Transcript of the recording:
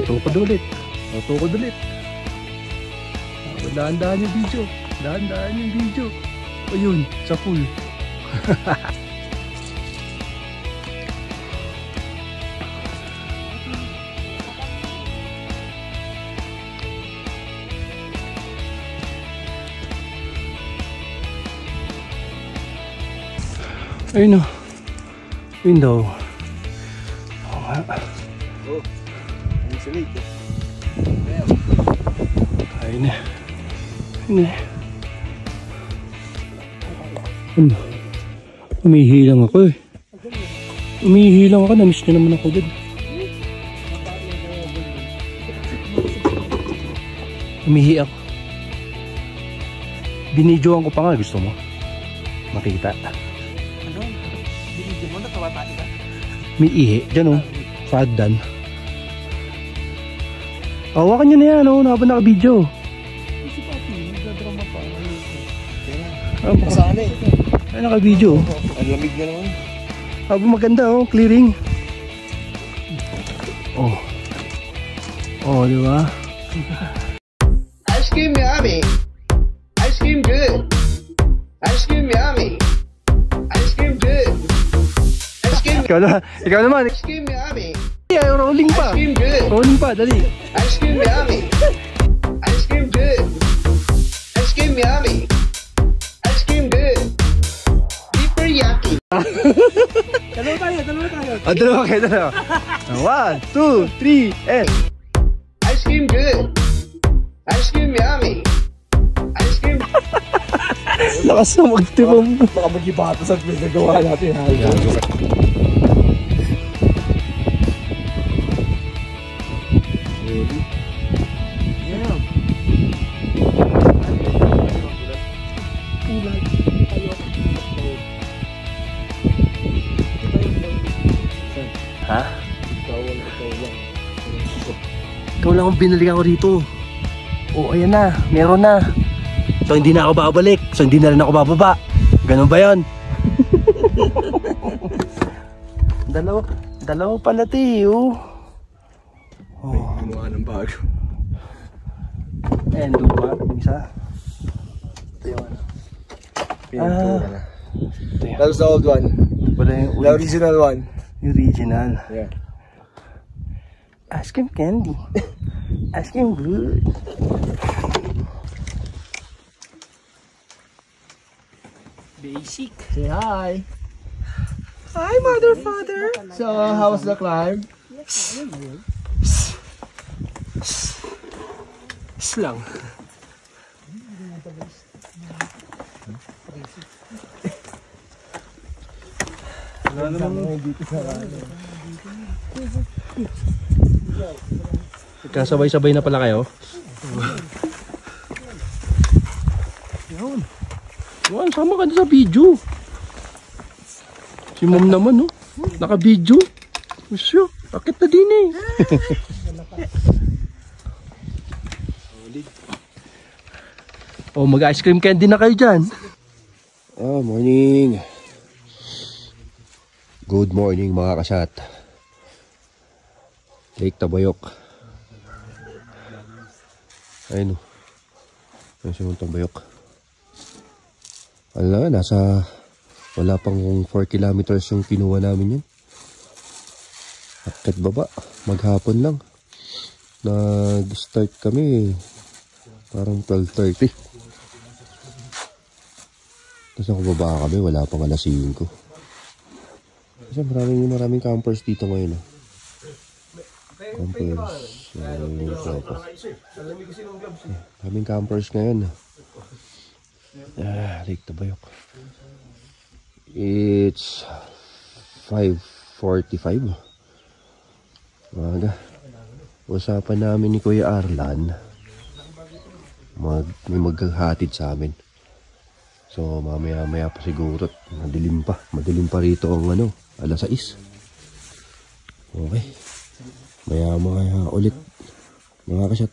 Tukod ulit. Tukod ulit. Dahan-dahan yung video. Dahan-dahan yung video. Ayun, sa pool. Ayun o. Window. Oo nga. Oh, ang silig. Ayun na. Ayun na. Umihi lang ako eh. Umihi lang ako. Namiss na naman ako dun. Umihi ako. Binidyoan ko pa nga. Gusto mo? Makita. Ano? Binidyo mo? Natawa tayo ka? May ihi. Diyan o. Sa hagdan. Hawakan nyo na yan o. Habang naka-video. Kasi pati, nagdadrama pa. Saan eh? Ay, naka-video. Ang lamig na naman. Habang maganda o. Clearing. Oh. Oh, di ba? Ice cream yummy. Ice cream good. Ice cream yummy. Ice cream good. Ice cream. Ikaw naman. Ice cream yummy. Yeah, rolling pa. Ice cream good. Rolling pa, dali. Ice cream yummy. Ice cream good. Ice cream yummy. Ice cream good. Super yucky. Dalawa tayo, dalawa tayo. Ah, dalawa kayo, dalawa. 1, 2, 3, and. Ice cream good. Ice cream yummy. Ice cream. Lakas na magtipam. Baka mag-ibata sa pinagawa natin. Ha? Ikaw lang ang binalikan ko rito. Oh, ayan na. Meron na. So, hindi na ako babalik. So, hindi na rin ako bababa. Ganun ba yun? Dalawa pala tiyo. Oh. Gumawa ng bago. Ayan, duwa. Isa. Ito yung ano. That was the old one. Wala yung The original one. Yung original. Yeah. Ice cream candy. Ice cream good. Basic. Say hi. Hi, mother, father. So, how was the climb? Lang. Kasabay-sabay na pala kayo. Yan. Yan, sama ka sa video. Si mom naman, no? Naka-video. Usyo, akit na din eh. Oh, mag-ice cream candy na kayo dyan. Oh, morning. Good morning mga kasat. Lake Tabayok. Ayun o. Ayun si Tabayok. wala pang 4 kilometers yung kinuha namin yun. Akit baba, maghapon lang. Nag-start kami parang 12:30. Tapos nakababa kami, wala pang alas 5. Kasi maraming campers dito ngayon. Campers. Maraming campers ngayon. Lake Tabayok. It's 5:45. Umaga. Usapan namin ni Kuya Arlan. May maghahatid sa amin. So mamaya pa siguro. Madilim pa rito ang alas 6. Okay. Maya ulit mga kasyat.